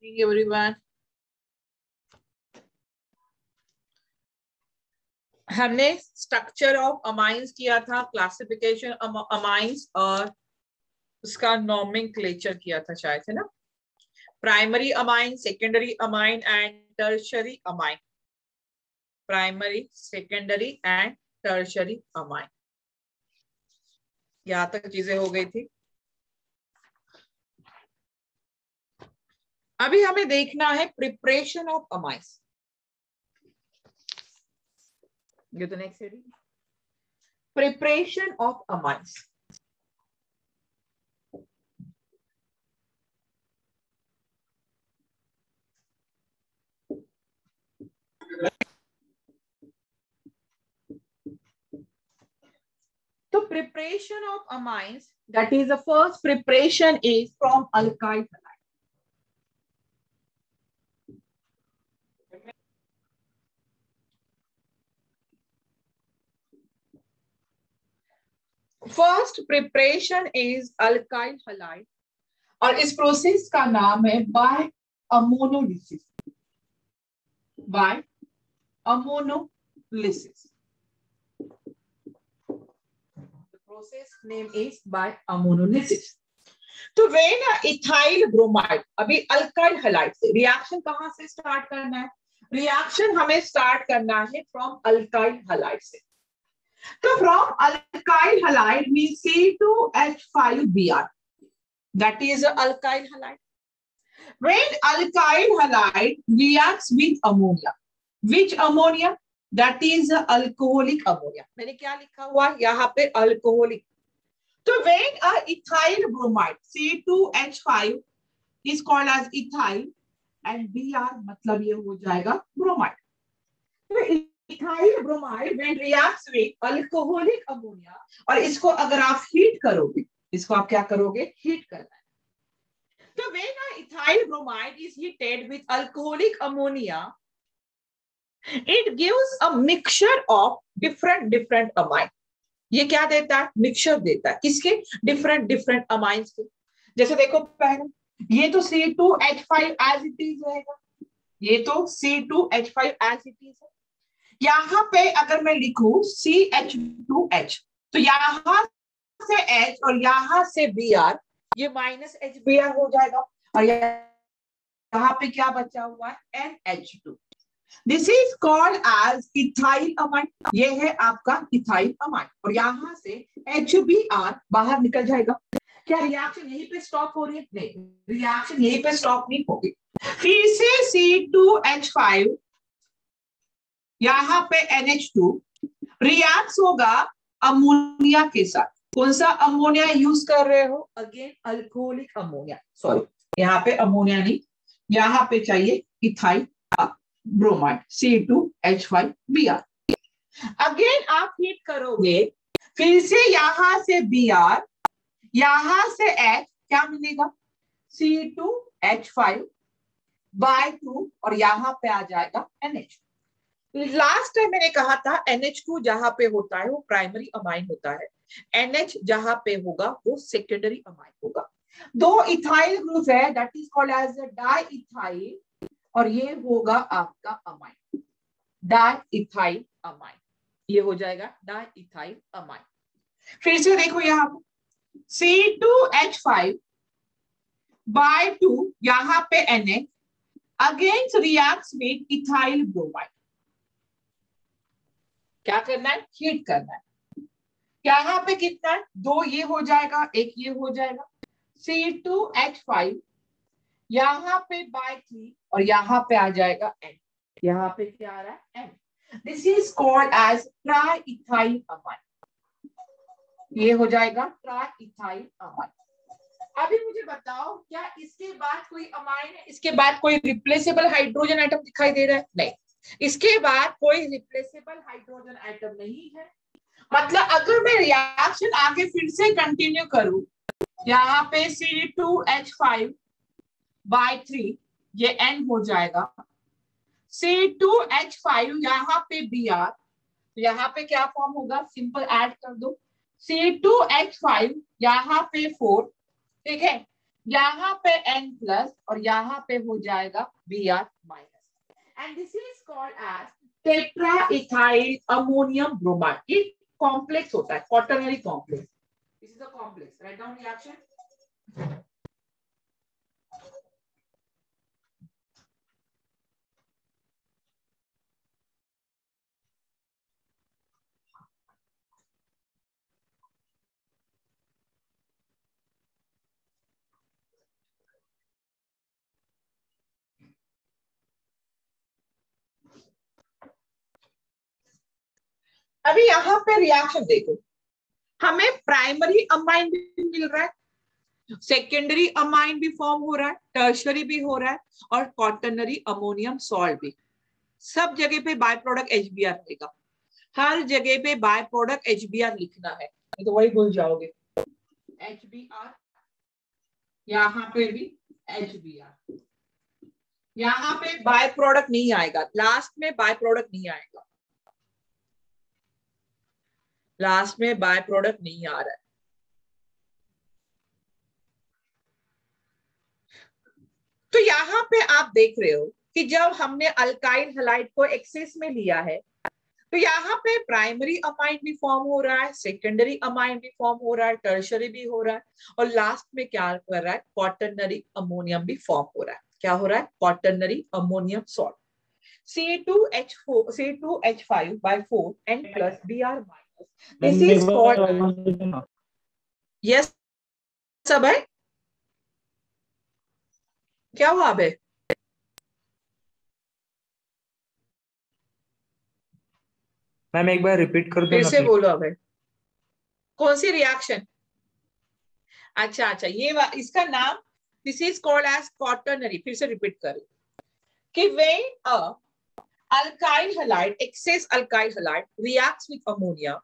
Everyone, हमने structure of amines किया था, क्लासिफिकेशन अमाइंस और उसका नॉमेनक्लेचर किया था शायद, है ना। Primary amine, secondary amine and tertiary amine. Primary, secondary and tertiary amine, यहां तक चीजें हो गई थी। अभी हमें देखना है preparation of amines. Go to the next heading. Preparation of amines. So preparation of amines, that is the first preparation is from alkyl halide. First preparation is alkyl halide और इस प्रोसेस का नाम है by ammonolysis. By ammonolysis, the process name is by ammonolysis. तो when ethyl bromide, अभी alkyl halide से reaction कहां से स्टार्ट करना है? रिएक्शन हमें स्टार्ट करना है फ्रॉम अल्काइल हलाइड से। So from alkyl halide means C2H5Br. That is an alkyl halide. When alkyl halide reacts with ammonia, which ammonia? That is alcoholic ammonia. मैंने क्या लिखा हुआ यहाँ पे? alcoholic. So when a ethyl bromide C2H5 is called as ethyl and Br मतलब ये हो जाएगा bromide. तो ethyl bromide when reacts with alcoholic ammonia, और इसको अगर आप हीट करोगे, इसको आप क्या करोगे? हीट करना है। तो when a ethyl bromide is heated with alcoholic ammonia, it gives a mixture of different amine. ये क्या देता है? मिक्सचर देता है। किसके? डिफरेंट अमाइंस के। जैसे देखो पहले ये तो C2H5 as it is रहेगा, ये तो C2H5 as it is है। यहां पे अगर मैं लिखूं CH2H, तो यहां से H और यहां से Br, ये माइनस HBr हो जाएगा, और यहां पे क्या बचा हुआ है? NH2. This is called as ethyl amine. ये है आपका इथाइल अमाइन, और यहां से HBr बाहर निकल जाएगा। क्या रिएक्शन यहीं पे स्टॉप हो रही है? नहीं, रिएक्शन यहीं पे स्टॉप नहीं होगी। फिर से C2H5, यहाँ पे NH2 रिएक्ट होगा अमोनिया के साथ। कौन सा अमोनिया यूज कर रहे हो? Again alcoholic ammonia. सॉरी, यहाँ पे अमोनिया नहीं, यहाँ पे चाहिए इथाइल ब्रोमाइड C2H5Br। अगेन आप हीट करोगे, फिर से यहां से Br, यहां से H, क्या मिलेगा? C2H5/2, और यहां पे आ जाएगा NH। लास्ट टाइम मैंने कहा था NH2 जहां पे होता है वो प्राइमरी अमाइन होता है, NH जहां पे होगा वो सेकेंडरी अमाइन होगा। दो इथाइल ग्रुप है, that is called as diethyl, और ये होगा आपका अमाइन, डाइइथाइल अमाइन। ये हो जाएगा डाइइथाइल अमाइन। फिर से देखो यहाँ C2H5/2, यहाँ पे NH against reacts with ethyl bromide. क्या करना है? हीट करना है। यहाँ पे कितना है? 2 ये हो जाएगा, एक ये हो जाएगा। C2H5 यहाँ पे /3, और यहाँ पे आ जाएगा N। यहाँ पे क्या आ रहा है? N। This is called as triethyl amine. ये हो जाएगा ट्राइइथाइल अमाइन। अभी मुझे बताओ, क्या इसके बाद कोई अमाइन है? इसके बाद कोई रिप्लेसेबल हाइड्रोजन आइटम दिखाई दे रहा है? नहीं, इसके बाद कोई रिप्लेसेबल हाइड्रोजन आइटम नहीं है। मतलब अगर मैं रिएक्शन आगे फिर से कंटिन्यू करूं, यहाँ पे C2H5/3, ये N हो जाएगा। C2H5 यहाँ पे Br, यहाँ पे क्या फॉर्म होगा? सिंपल ऐड कर दो। C2H5 यहाँ पे 4, ठीक है, यहाँ पे N प्लस और यहाँ पे हो जाएगा Br minus and this is called as tetra ethyl ammonium bromide. ये कॉम्प्लेक्स होता है, quaternary complex. This is a complex. Write down reaction. अभी यहाँ पे रिएक्शन देखो, हमें प्राइमरी अमाइन भी मिल रहा है, सेकेंडरी अमाइन भी फॉर्म हो रहा है, टर्शरी भी हो रहा है और क्वाटरनरी अमोनियम सॉल्ट भी। सब जगह पे बाय प्रोडक्ट HBr रहेगा, हर जगह पे बाय प्रोडक्ट HBr लिखना है, तो वही भूल जाओगे। HBr, यहाँ पे भी HBr, यहाँ पे बाय प्रोडक्ट नहीं आएगा, लास्ट में बाय प्रोडक्ट नहीं आएगा, लास्ट में बाय प्रोडक्ट नहीं आ रहा है। तो यहाँ पे आप देख रहे हो कि जब हमने अल्काइल हैलाइड को एक्सेस में लिया है तो यहाँ पे प्राइमरी अमाइन भी फॉर्म हो रहा है, सेकेंडरी अमाइन भी फॉर्म हो रहा है, टर्शरी भी हो रहा है और लास्ट में क्या कर रहा है, क्वाटरनरी अमोनियम भी फॉर्म हो रहा है। क्या हो रहा है, quaternary ammonium salt. C2H5 N plus Br minus. This is called, yes सब है, क्या हुआ अबे? मैम एक बार रिपीट कर दो फिर ना से प्लीज। बोलो अबे, कौन सी रिएक्शन? अच्छा अच्छा, ये इसका नाम, this is called as quaternary. फिर से रिपीट करो कि when a alkyl halide, excess alkyl halide reacts with ammonia,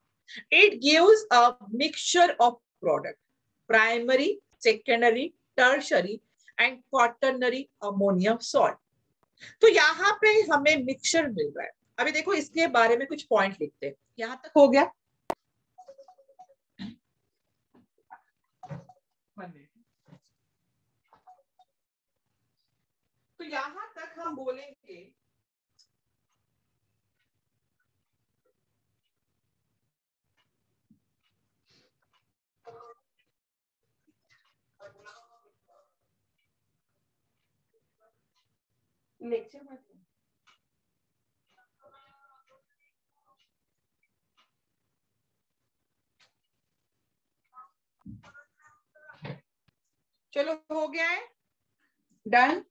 it gives a mixture of product, primary, secondary, tertiary and quaternary ammonium salt. तो यहाँ पे हमें मिक्सचर मिल रहा है। अभी देखो इसके बारे में कुछ पॉइंट लिखते हैं। यहाँ तक हो गया? तो यहाँ तक हम बोलेंगे लेक्चर मत। चलो हो गया है, done.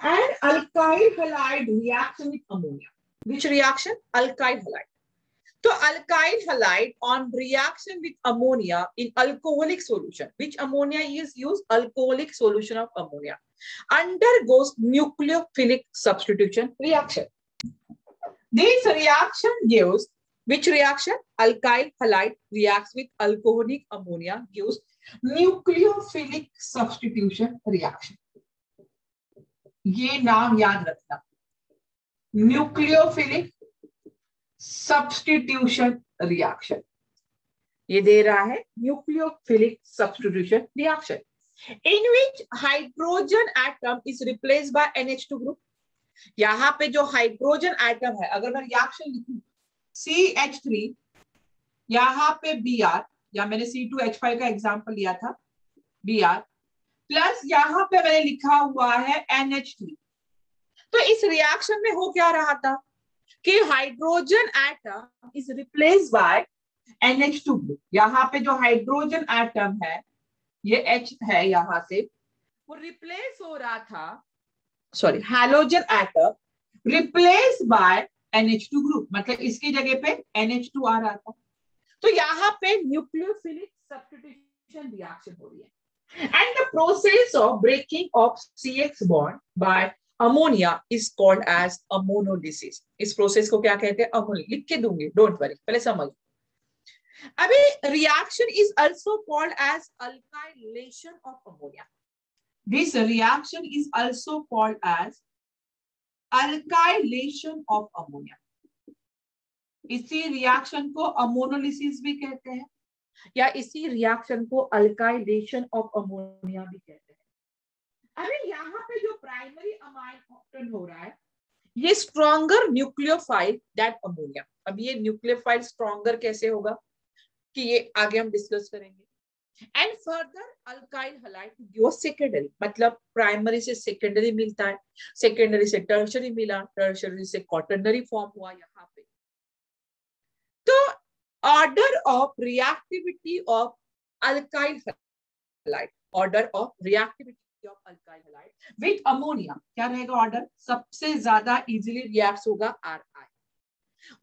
An alkyl halide reaction with ammonia. Which reaction? Alkyl halide. So alkyl halide on reaction with ammonia in alcoholic solution. Which ammonia is used? Alcoholic solution of ammonia. Undergoes nucleophilic substitution reaction. This reaction gives which reaction? Alkyl halide reacts with alcoholic ammonia, gives nucleophilic substitution reaction. ये नाम याद रखना, nucleophilic substitution reaction. ये दे रहा है nucleophilic substitution reaction in which hydrogen atom is replaced by NH2 group. यहाँ पे जो हाइड्रोजन एटम है, अगर मैं रिएक्शन लिखूं CH3, यहाँ पे Br, या मैंने C2H5 का एग्जांपल लिया था, Br प्लस यहाँ पे मैंने लिखा हुआ है NH3। तो इस रिएक्शन में हो क्या रहा था कि hydrogen atom is replace by NH2 group. यहाँ पे जो हाइड्रोजन एटम है, ये H है, यहाँ से वो रिप्लेस हो रहा था, sorry, halogen atom replace by NH2 group, मतलब इसकी जगह पे NH2 आ रहा था। तो यहाँ पे न्यूक्लियोफिलिक सब्स्टिट्यूशन रिएक्शन हो रही है। And the process of breaking of CX bond by ammonia is called as ammonolysis. इस प्रोसेस को क्या कहते हैं? अमोनिया. लिख के दूंगी, डोंट वरी, पहले समझ. अभी reaction is also called as alkylation of ammonia. This reaction is also called as alkylation of ammonia. इसी रिएक्शन को अमोनोलिसिस भी कहते हैं, या इसी रिएक्शन को अल्काइलेशन ऑफ अमोनिया भी कहते हैं. अभी यहाँ पे जो प्राइमरी अमाइन ऑप्टेन हो रहा है, ये स्ट्रॉन्गर न्यूक्लियोफाइल दैट अमोनिया. अब ये न्यूक्लियोफाइल स्ट्रॉन्गर कैसे होगा कि ये आगे हम डिस्कस करेंगे. एंड फर्दर अल्काइल हैलाइड जो सेकेंडरी, मतलब प्राइमरी से सेकेंडरी मिलता है, सेकेंडरी से टर्शरी मिला, टर्शरी से क्वाटरनरी फॉर्म हुआ यहाँ पे. तो order of reactivity of alkyl halide, order of reactivity of alkyl halide with ammonia क्या रहेगा ऑर्डर? सबसे ज्यादा इजीली रिएक्ट होगा RI,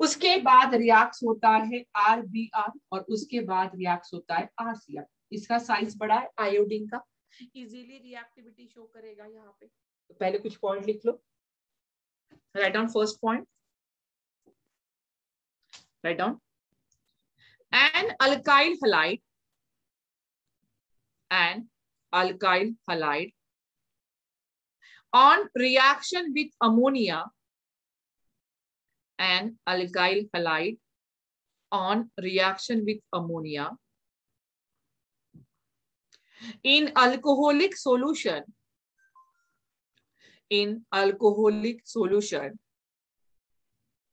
उसके बाद रिएक्ट होता है RBR, और उसके बाद रिएक्ट होता है RCR. इसका साइज बड़ा है आयोडीन का, इजीली रिएक्टिविटी शो करेगा यहाँ पे. तो पहले कुछ पॉइंट लिख लो. Write down first point. Write down. An alkyl halide on reaction with ammonia, an alkyl halide on reaction with ammonia in alcoholic solution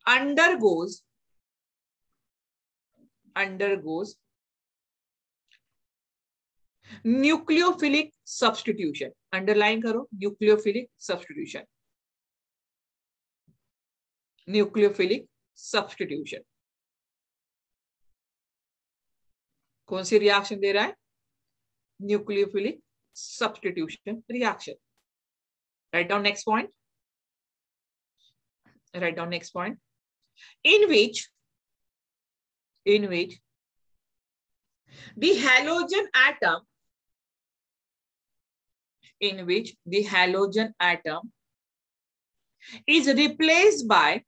undergoes nucleophilic substitution. Underline करो, nucleophilic substitution. Nucleophilic substitution कौन सी reaction दे रहा है? Nucleophilic substitution reaction. Write down next point. Write down next point. In which the halogen atom is replaced by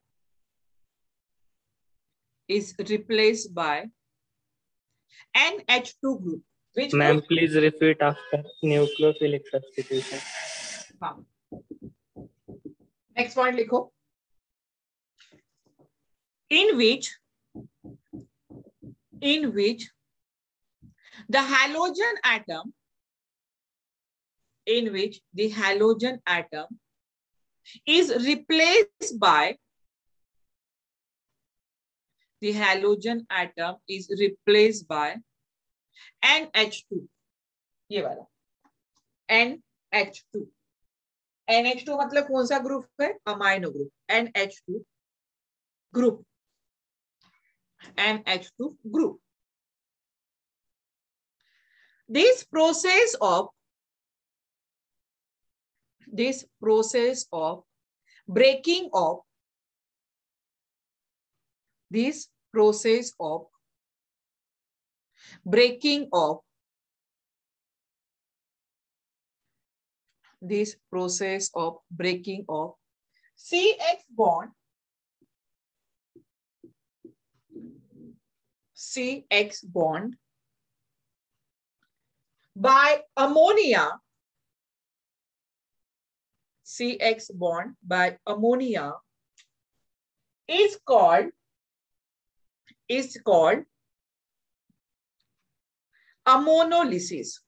NH2 group. Which Ma'am, group? please repeat after nucleophilic substitution. Next point लिखो. In which the halogen atom is replaced by NH2. ये वाला NH2. NH2 मतलब कौन सा group है? Amino group. NH2 group. NH2 group. This process of breaking of CX bond by ammonia, is called ammonolysis.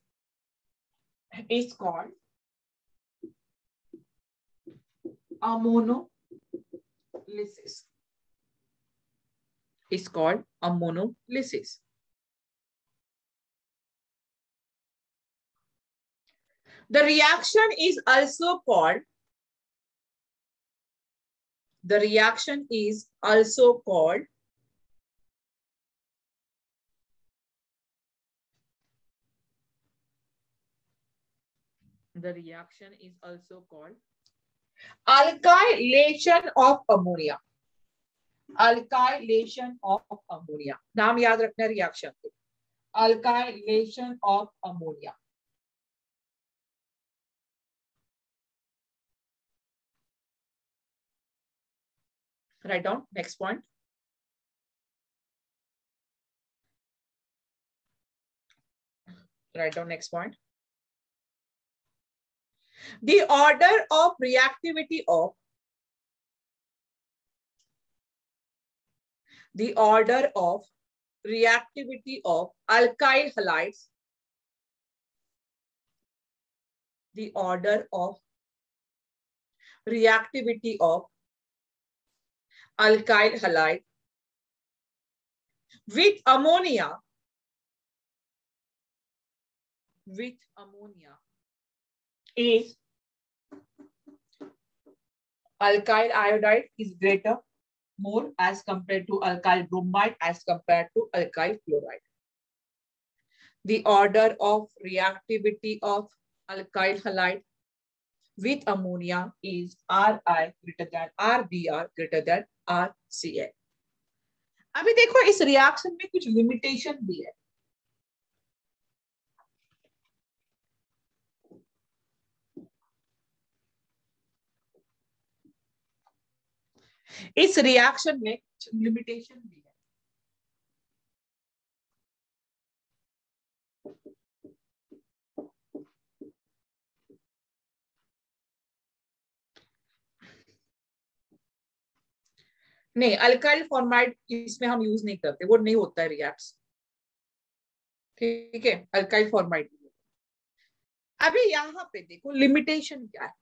Is called ammonolysis. The reaction is also called alkylation of ammonia. नाम याद रखना reaction को. Alkylation of ammonia. Write down next point. Write down next point. The order of reactivity of alkyl halides, the order of reactivity of alkyl halide with ammonia is alkyl iodide is greater, more as compared to alkyl bromide as compared to alkyl chloride. The order of reactivity of alkyl halide with ammonia is Ri greater than Rbr greater than Rca. अभी देखो इस reaction में कुछ limitation भी है. इस reaction में कुछ लिमिटेशन भी है. नहीं, अल्काइल फॉर्माइड इसमें हम यूज नहीं करते, वो नहीं होता है रिएक्ट्स. ठीक है, अल्काइल फॉर्माइड. अभी यहाँ पे देखो लिमिटेशन क्या है.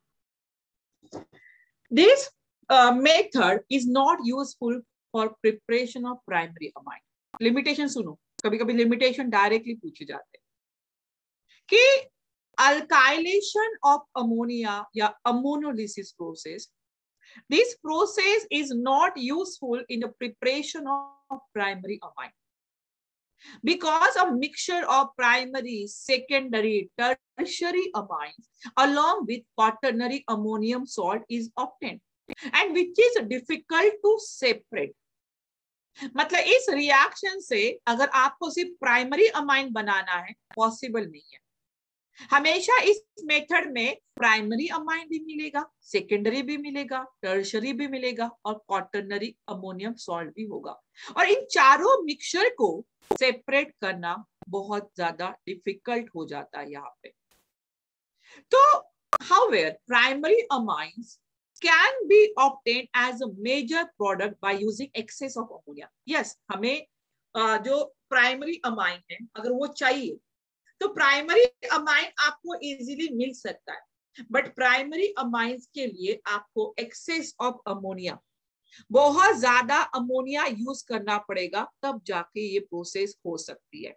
This method is not useful for preparation of primary amine. Limitation सुनो, कभी कभी लिमिटेशन डायरेक्टली पूछे जाते हैं कि अल्काइलेशन ऑफ अमोनिया या ammonolysis process, this process is not useful in the preparation of primary amine because a mixture of primary, secondary, tertiary amines along with quaternary ammonium salt is obtained and which is difficult to separate. मतलब इस reaction से अगर आपको सिर्फ primary amine बनाना है, possible नहीं है. हमेशा इस मेथड में प्राइमरी अमाइन भी मिलेगा, सेकेंडरी भी मिलेगा, टर्शरी भी मिलेगा और क्वाटरनरी अमोनियम सॉल्ट भी होगा. और इन चारों मिक्सचर को सेपरेट करना बहुत ज्यादा डिफिकल्ट हो जाता है यहाँ पे. तो however, primary amines can be obtained as a major product by using excess of ammonia. Yes, हमें जो प्राइमरी अमाइन है अगर वो चाहिए तो प्राइमरी अमाइन आपको इजीली मिल सकता है, बट प्राइमरी अमाइंस के लिए आपको एक्सेस ऑफ अमोनिया, बहुत ज्यादा अमोनिया यूज करना पड़ेगा, तब जाके ये प्रोसेस हो सकती है.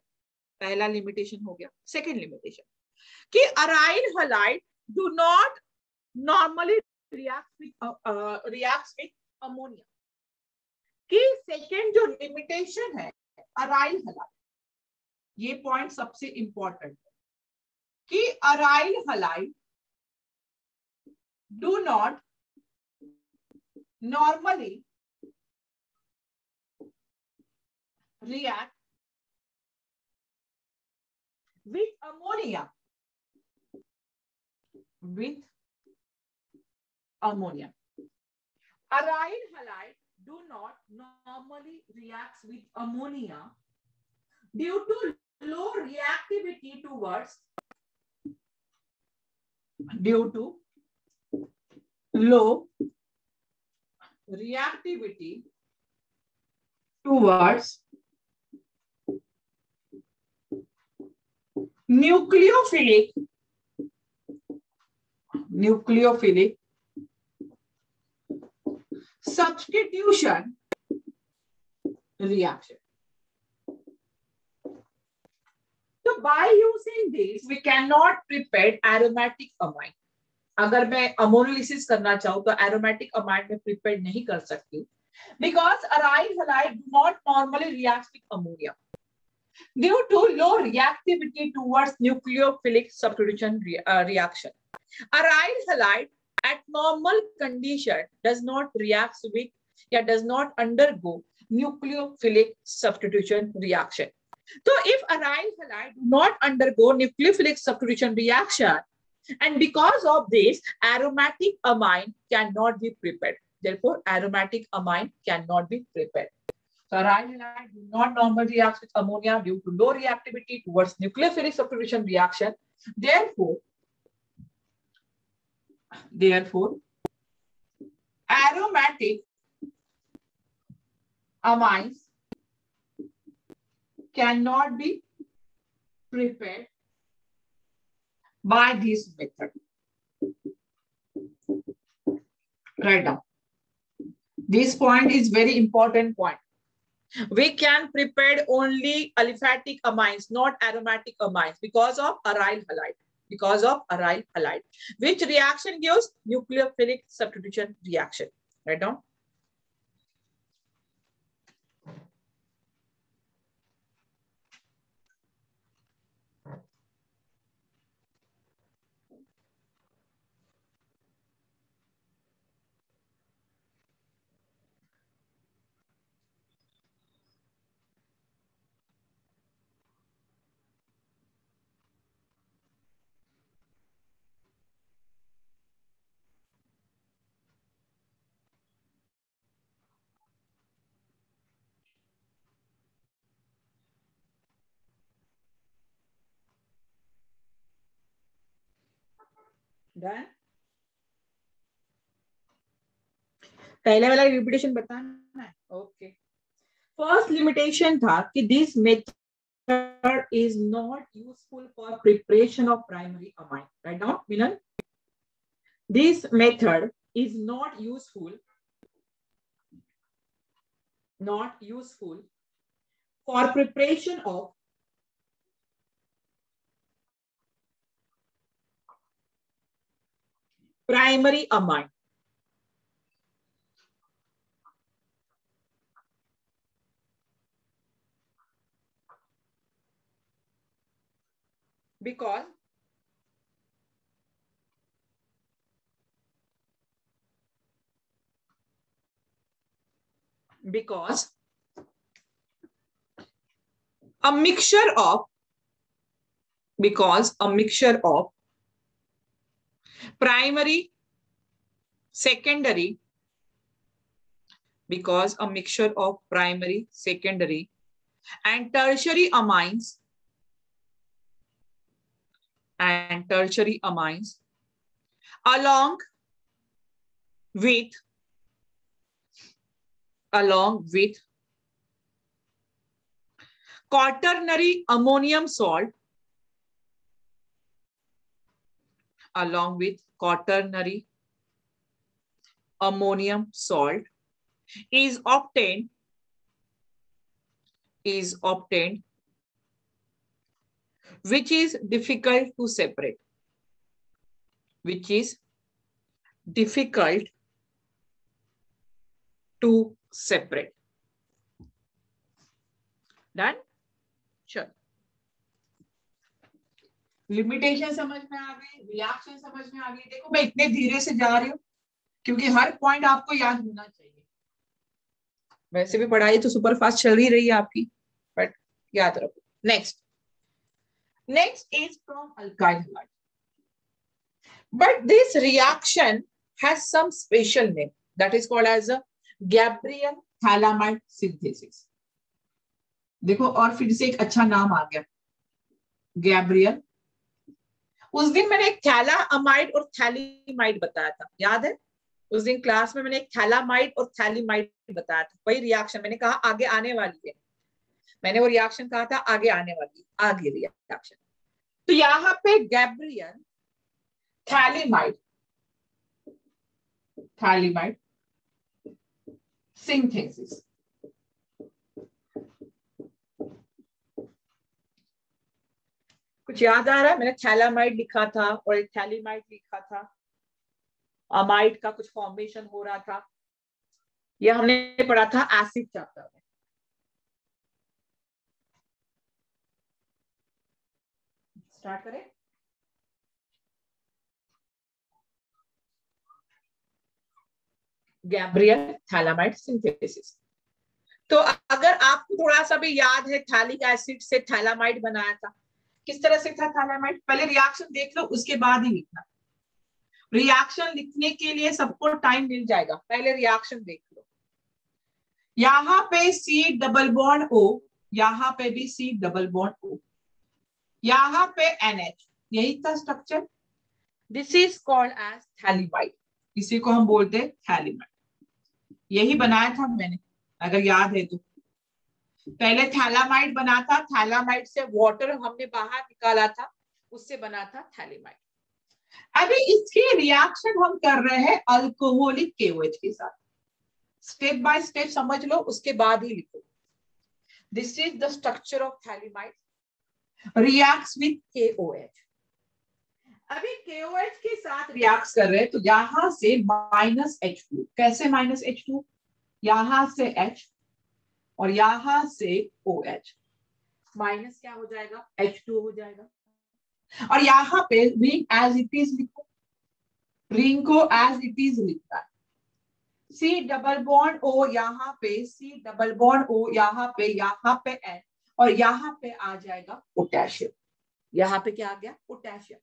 पहला लिमिटेशन हो गया. सेकेंड लिमिटेशन कि aryl halide do not normally react with ammonia. कि सेकेंड जो लिमिटेशन है अराइल हलाइड, ये पॉइंट सबसे इंपॉर्टेंट है कि aryl halide do not normally react with ammonia aryl halide do not normally react with ammonia due to low reactivity towards nucleophilic substitution reaction. So by using this we cannot prepare aromatic amine. अगर मैं ammonolysis करना चाहूँ तो aromatic amine में prepare नहीं कर सकती, because aryl halide do not normally react with ammonia due to low reactivity towards nucleophilic substitution reaction. Aryl halide at normal condition does not react with does not undergo nucleophilic substitution reaction. So if aryl halide do not undergo nucleophilic substitution reaction, and because of this aromatic amine cannot be prepared. Therefore, aromatic amine cannot be prepared. So aryl halide do not normally react with ammonia due to low reactivity towards nucleophilic substitution reaction. Therefore, aromatic amines cannot be prepared by this method. Right now, this point is very important point. We can prepare only aliphatic amines, not aromatic amines, because of aryl halide. Because of aryl halide, which reaction gives nucleophilic substitution reaction. Right now. Done? पहले वाला repetition बताना है. Okay. First limitation था कि this method is not useful for preparation of primary amine. Write down Milan. This method is not useful for preparation of primary amine. Because a mixture of primary, secondary, and tertiary amines along with quaternary ammonium salt is obtained which is difficult to separate. Done? Sure. Limitation समझ में आ गई, reaction समझ में आ गई. देखो मैं इतने धीरे से जा रही हूँ क्योंकि हर पॉइंट आपको याद होना चाहिए. वैसे भी पढ़ाई तो सुपर फास्ट चल ही रही है आपकी, बट याद रखो. Next is from alkyl halide, but this reaction has some special name that is called as a Gabriel thalamide synthesis. देखो और फिर से एक अच्छा नाम आ गया, गैब्रियल. उस दिन मैंने एक थैलामाइड और थैलीमाइड बताया था, याद है? उस दिन क्लास में मैंने एक थैलामाइड और थैलीमाइड बताया था. वही रिएक्शन मैंने कहा आगे आने वाली है. मैंने वो रिएक्शन कहा था आगे आने वाली, आगे रिएक्शन. तो यहाँ पे गैब्रियल थैलीमाइड सिंथेसिस. कुछ याद आ रहा है? मैंने थैलामाइड लिखा था और एक थैलीमाइड लिखा था. अमाइड का कुछ फॉर्मेशन हो रहा था. यह हमने पढ़ा था एसिड चैप्टर में. स्टार्ट करें. Gabriel phthalimide synthesis. तो अगर आपको थोड़ा सा भी याद है, थैलिक एसिड से थैलामाइड बनाया था. किस तरह से था थैलामाइड? पहले रिएक्शन देख लो, उसके बाद ही लिखना. रिएक्शन लिखने के लिए सबको टाइम मिल जाएगा, पहले रिएक्शन देख लो। यहाँ पे C डबल बॉन्ड O, यहाँ पे भी C डबल बॉन्ड O, यहाँ पे NH, यही था structure. This is called as phthalimide, इसी को हम बोलते हैं थैलिमाइड। यही बनाया था मैंने, अगर याद है तो। पहले थैलामाइड बना था, थैलामाइड से वाटर हमने बाहर निकाला था, उससे बना था थैलिमाइड। अभी इसकी रिएक्शन हम कर रहे हैं अल्कोहलिक KOH के साथ। स्टेप बाय स्टेप समझ लो, उसके बाद ही लिखो। This is the structure of phthalimide, reacts with KOH। अभी KOH के साथ रिएक्ट कर रहे हैं, तो यहां से -H2, कैसे -H2, यहां से H और यहां से OH, माइनस क्या हो जाएगा, H2 हो जाएगा। और यहाँ पे रिंग एज इट इज लिखो, रिंग को एज इट इज लिखता है। C डबल बॉन्ड O, यहाँ पे C डबल बॉन्ड O, यहाँ पे N, और यहाँ पे आ जाएगा पोटेशियम। यहाँ पे क्या आ गया, पोटेशियम।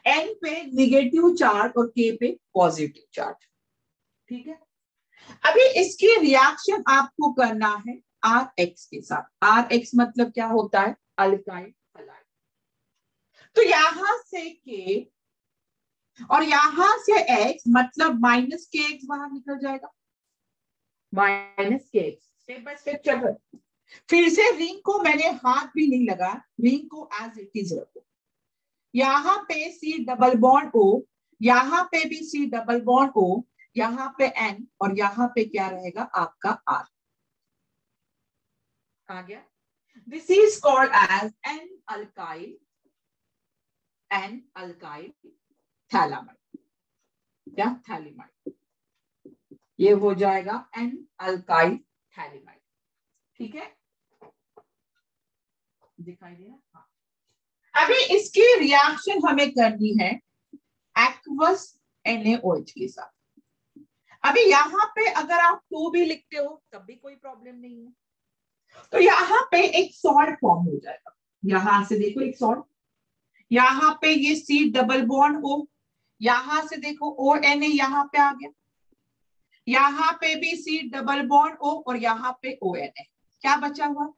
N पे निगेटिव चार्ज और K पे पॉजिटिव चार्ज, ठीक है। अभी इसकी रिएक्शन आपको करना है RX के साथ। RX मतलब क्या होता है, अल्काइल हलाइड। तो यहां से K और यहां से X, मतलब -KX बाहर निकल जाएगा, -KX। स्टेप बाय स्टेप चल रहा है। फिर से रिंग को मैंने हाथ भी नहीं लगा, रिंग को एज इट इज रखो। यहाँ पे C डबल बॉन्ड O, यहाँ पे भी C डबल बॉन्ड O, यहाँ पे N, और यहाँ पे क्या रहेगा आपका R। आ गया। This is called as N alkyl phthalimide, क्या, थैलिमाइड। ये हो जाएगा N अल्काइल थैलिमाइड, ठीक है, दिखाई दे रहा। हाँ। अभी इसकी रिएक्शन हमें करनी है एक्वस NaOH के साथ। अभी यहाँ पे अगर आप 2 भी लिखते हो तब भी कोई प्रॉब्लम नहीं है। तो यहाँ पे एक सॉल्ट फॉर्म हो जाएगा, यहां से देखो एक सॉल्ट, यहाँ पे ये C डबल बॉन्ड O, यहां से देखो ONA यहाँ पे आ गया, यहाँ पे भी C डबल बॉन्ड O, और यहाँ पे ONA। क्या बचा हुआ,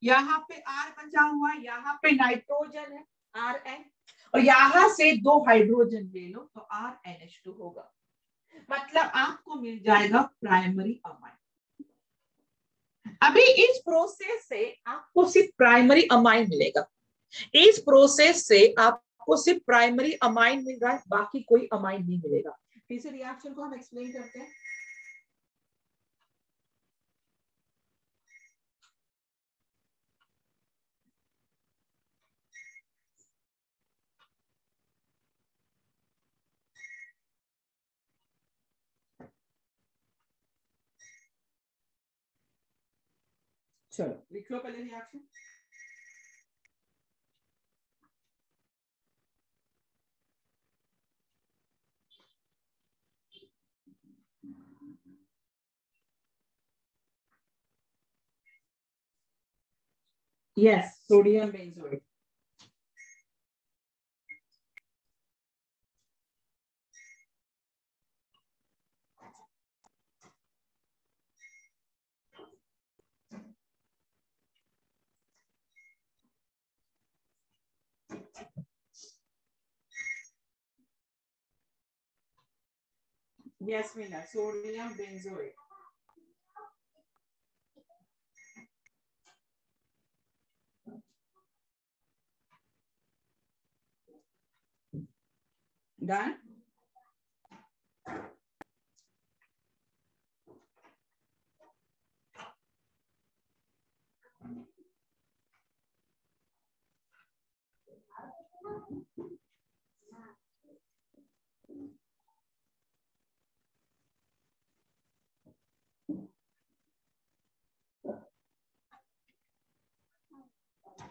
यहाँ पे R बचा हुआ, यहाँ पे नाइट्रोजन है RN, और यहां से 2 हाइड्रोजन ले लो तो RNH2 होगा। मतलब आपको मिल जाएगा प्राइमरी अमाइन। अभी इस प्रोसेस से आपको सिर्फ प्राइमरी अमाइन मिलेगा, इस प्रोसेस से आपको सिर्फ प्राइमरी अमाइन मिल रहा है, बाकी कोई अमाइन नहीं मिलेगा। फिर से रिएक्शन को हम एक्सप्लेन करते हैं। चलो लिख लो पहले reaction. Yes, sodium benzoate. Yes Meena, sodium benzoate. Done.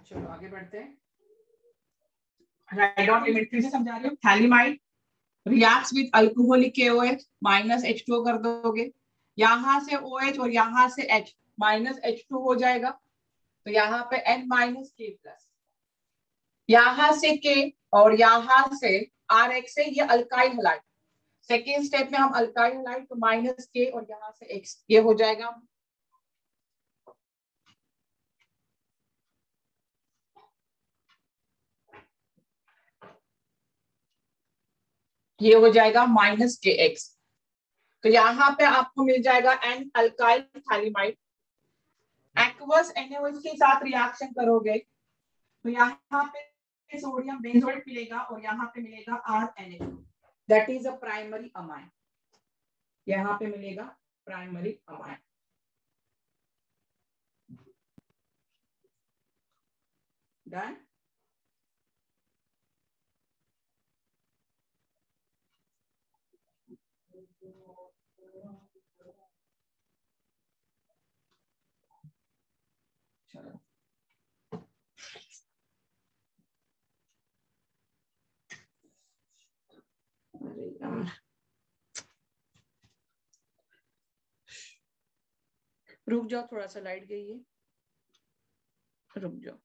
चलो आगे बढ़ते हैं। राइट डाउन लिमिट फिर से समझा रही हूँ। Phthalimide reacts with alcoholic KOH, -H2O कर दोगे, यहां से OH और यहां से H, -H2 हो जाएगा, तो यहाँ पे N - K+, यहां से K और यहां से आर एक्स है, ये अल्काइल हलाइड। सेकेंड स्टेप में हम अल्काइल हलाइड तो माइनस के और यहाँ से एक्स, ये हो जाएगा। ये हो जाएगा माइनस के एक्स। तो यहाँ पे आपको मिल जाएगा N alkyl phthalimide. Aqueous NaOH के साथ रिएक्शन करोगे तो यहाँ पे सोडियम बेंजोएट मिलेगा और यहाँ पे मिलेगा RNA, that is a primary amine. यहाँ पे मिलेगा प्राइमरी अमाइन। डन। चलो रुक जाओ, थोड़ा सा लाइट गई है, रुक जाओ।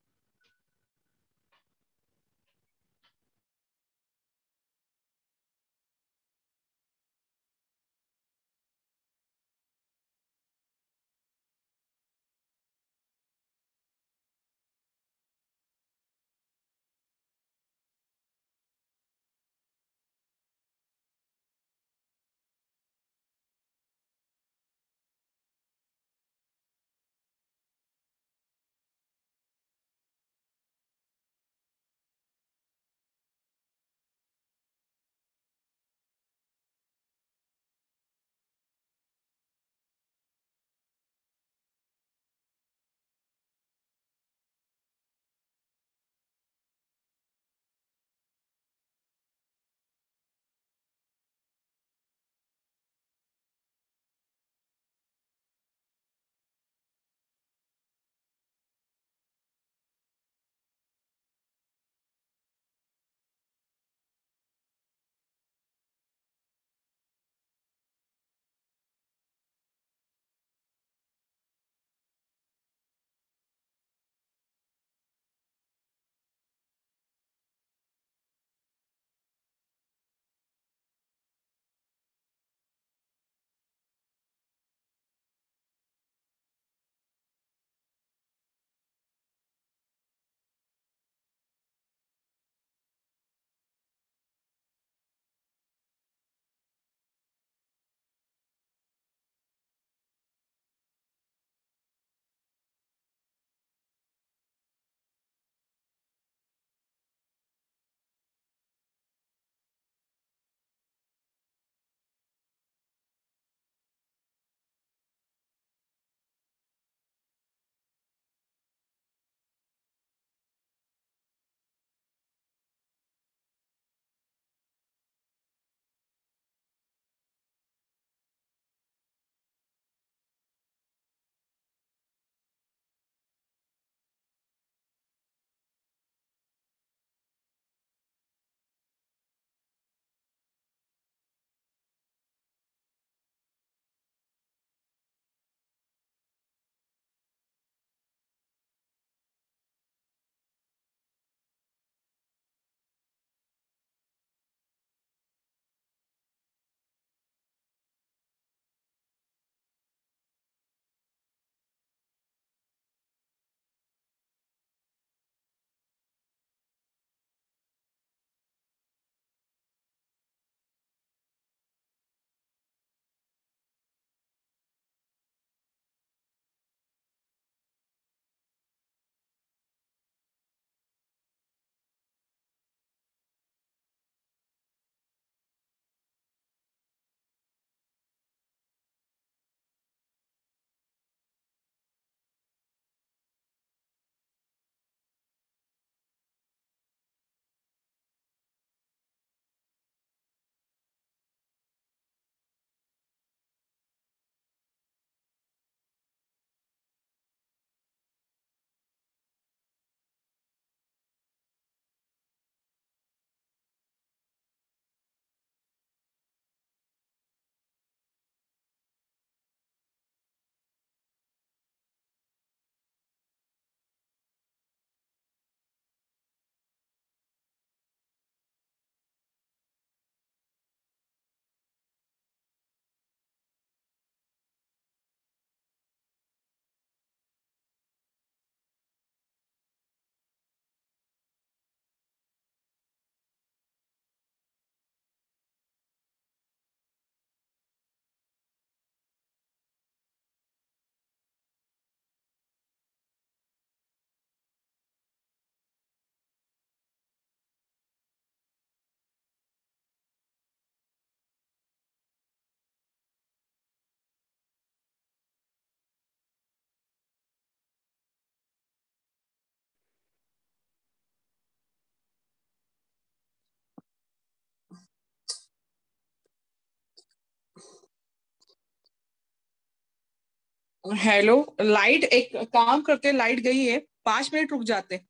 हेलो, लाइट, एक काम करते हैं, लाइट गई है, 5 मिनट रुक जाते हैं,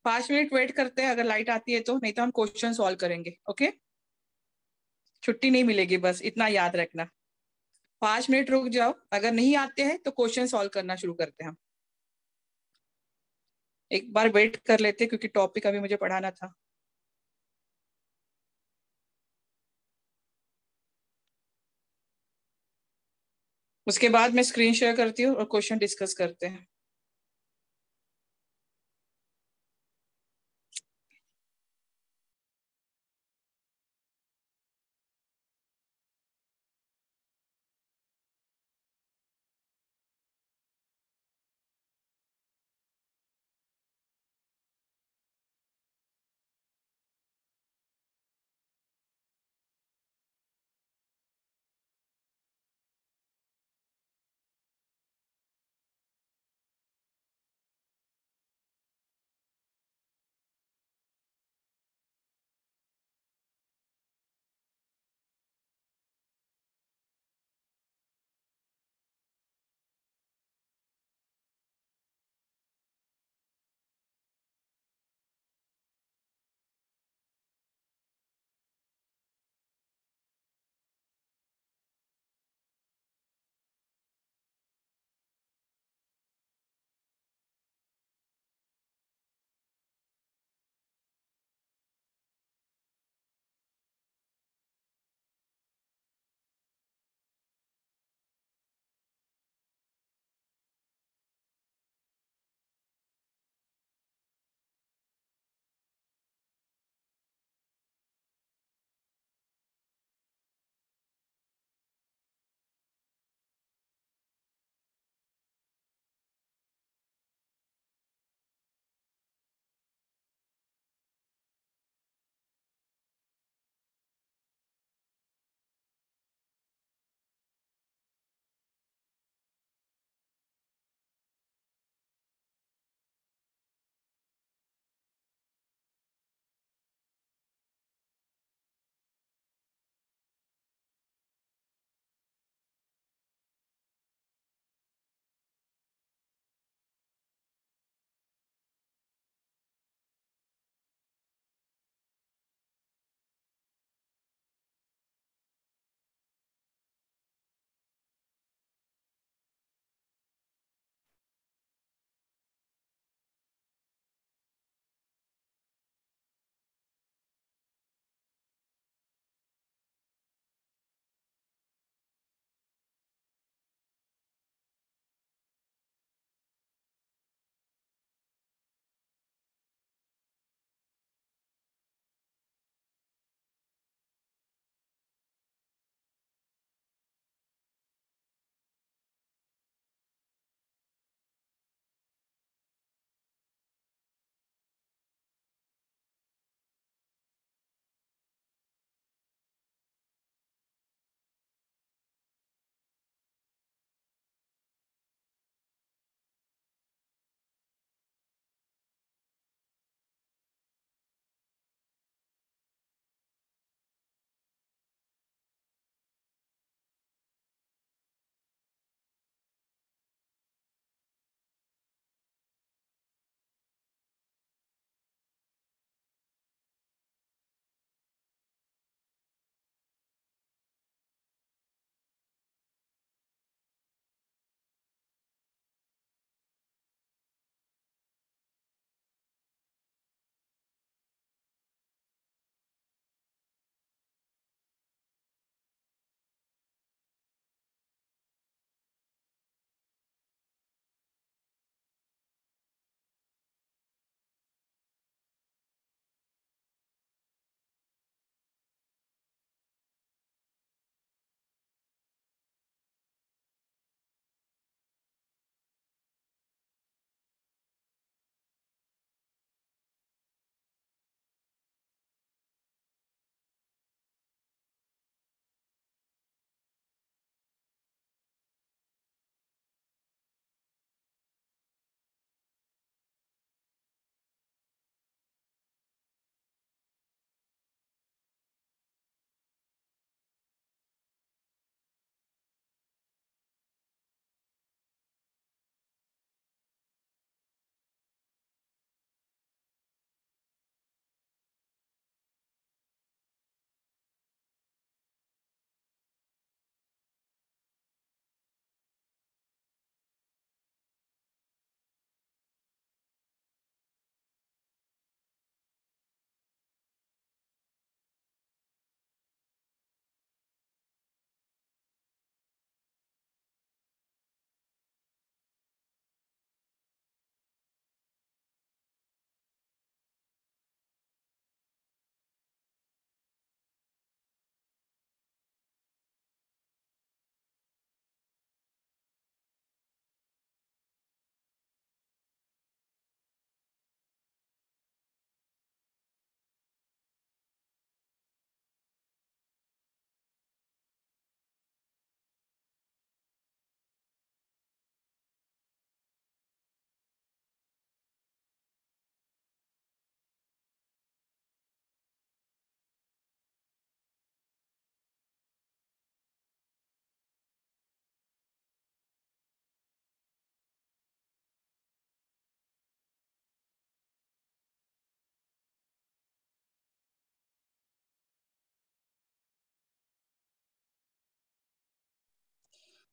5 मिनट वेट करते हैं, अगर लाइट आती है तो, नहीं तो हम क्वेश्चन सॉल्व करेंगे। ओके, छुट्टी नहीं मिलेगी, बस इतना याद रखना। 5 मिनट रुक जाओ, अगर नहीं आते हैं तो क्वेश्चन सॉल्व करना शुरू करते हैं हम। एक बार वेट कर लेते हैं, क्योंकि टॉपिक अभी मुझे पढ़ाना था। उसके बाद मैं स्क्रीन शेयर करती हूँ और क्वेश्चन डिस्कस करते हैं।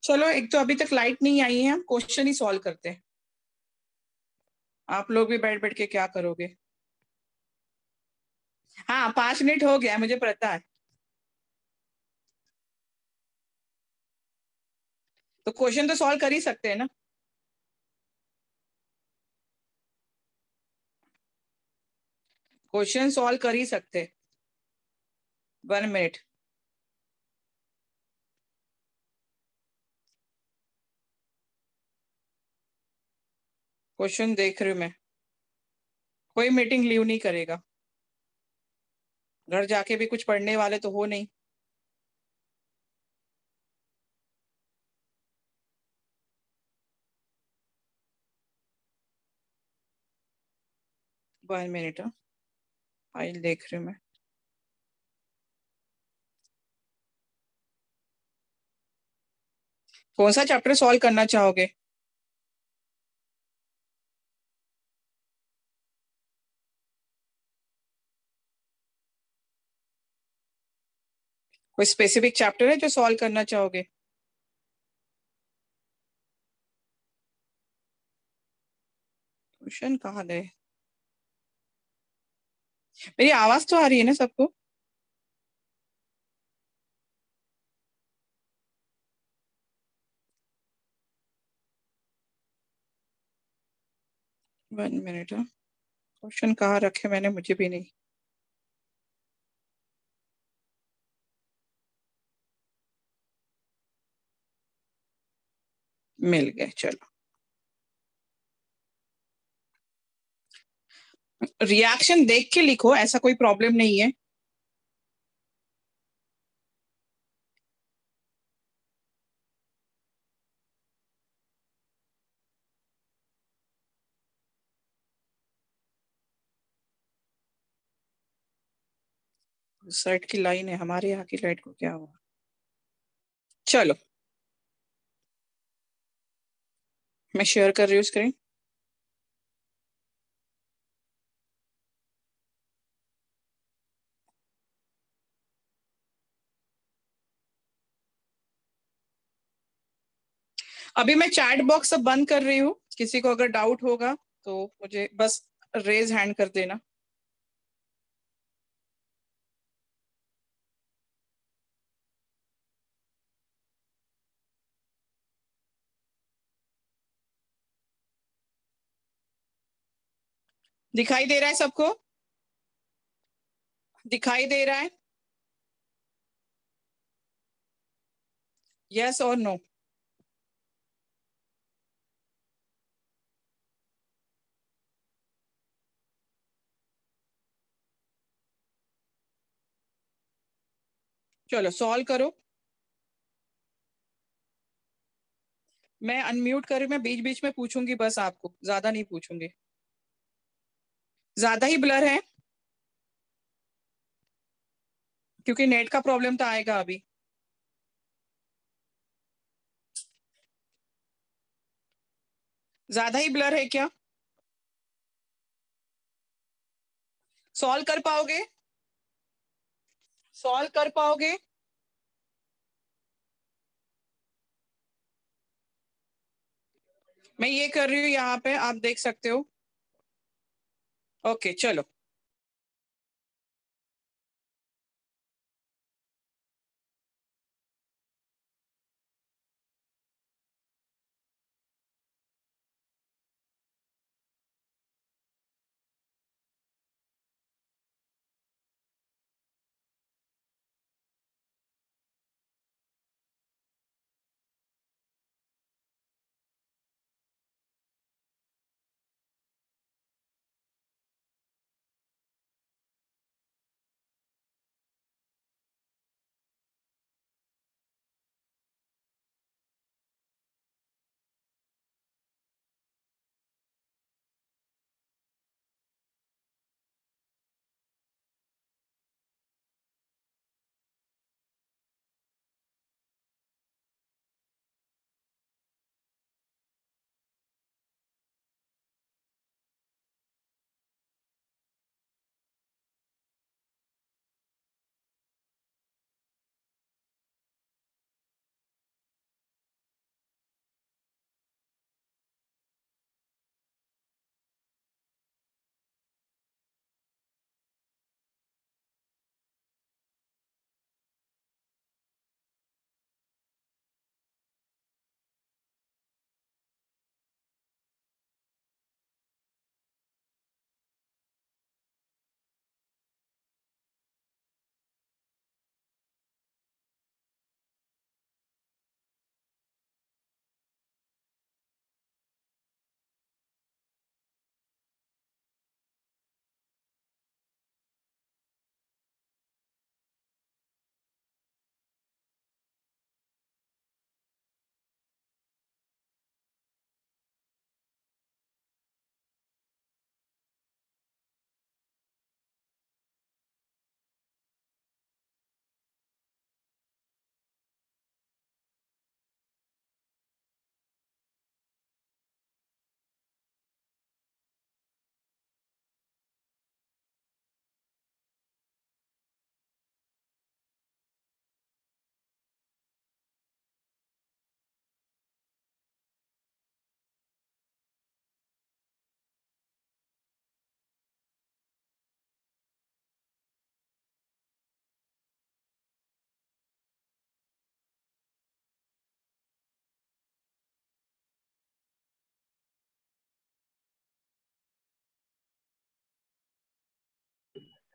चलो, एक तो अभी तक लाइट नहीं आई है, हम क्वेश्चन ही सॉल्व करते हैं। आप लोग भी बैठ बैठ के क्या करोगे? हाँ, 5 मिनट हो गया, मुझे पता है। तो क्वेश्चन तो सॉल्व कर ही सकते हैं ना। क्वेश्चन सॉल्व कर ही सकते। 1 मिनट। क्वेश्चन देख रही हूँ मैं। कोई मीटिंग लीव नहीं करेगा। घर जाके भी कुछ पढ़ने वाले तो हो नहीं। One minute. फाइल देख रही हूँ मैं। कौन सा चैप्टर सॉल्व करना चाहोगे? कोई स्पेसिफिक चैप्टर है जो सॉल्व करना चाहोगे? क्वेश्चन कहाँ गए? मेरी आवाज तो आ रही है ना सबको? One minute. क्वेश्चन कहाँ रखे मैंने, मुझे भी नहीं। मिल गए, चलो। रिएक्शन देख के लिखो, ऐसा कोई प्रॉब्लम नहीं है। साइड की लाइन है, हमारे यहाँ की लाइट को क्या हुआ? चलो, मैं शेयर कर रही हूँ स्क्रीन। अभी मैं चैट बॉक्स सब बंद कर रही हूँ, किसी को अगर डाउट होगा तो मुझे बस रेज हैंड कर देना। दिखाई दे रहा है सबको? दिखाई दे रहा है? यस और नो? चलो सॉल्व करो। मैं अनम्यूट कर, मैं बीच बीच में पूछूंगी बस, आपको ज्यादा नहीं पूछूंगी। ज्यादा ही ब्लर है? क्योंकि नेट का प्रॉब्लम तो आएगा अभी। ज्यादा ही ब्लर है क्या? सॉल्व कर पाओगे? सॉल्व कर पाओगे? मैं ये कर रही हूँ यहाँ पे, आप देख सकते हो। ओके, चलो।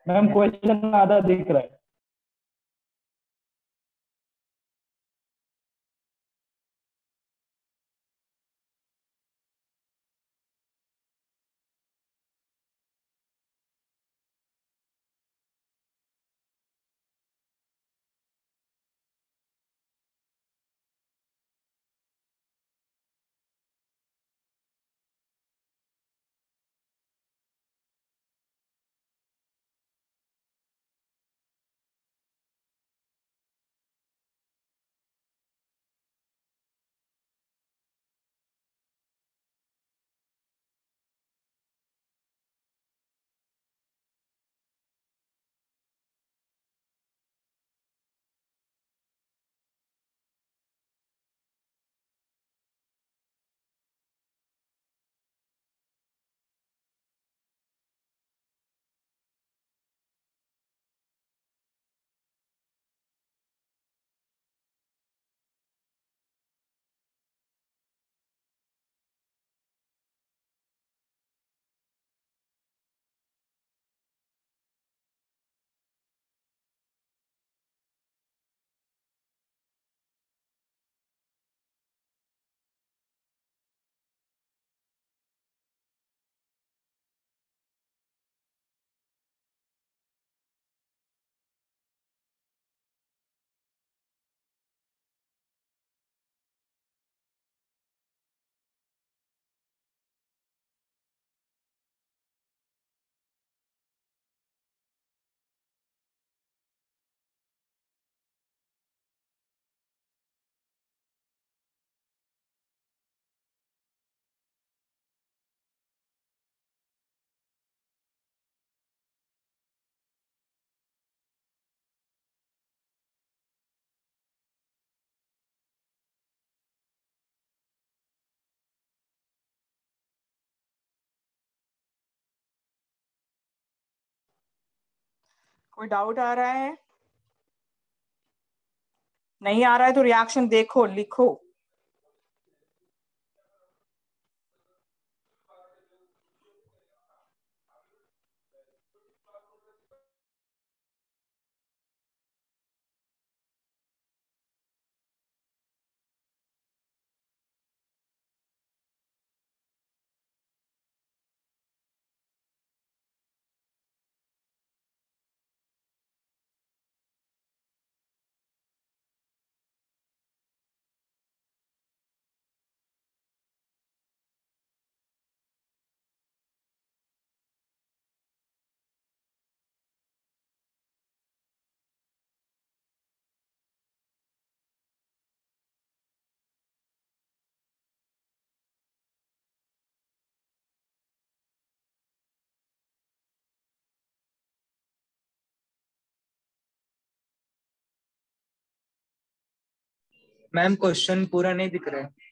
मैम क्वेश्चन आधा दिख रहा है। कोई डाउट आ रहा है? नहीं आ रहा है तो रिएक्शन देखो, लिखो। मैम क्वेश्चन पूरा नहीं दिख रहा है।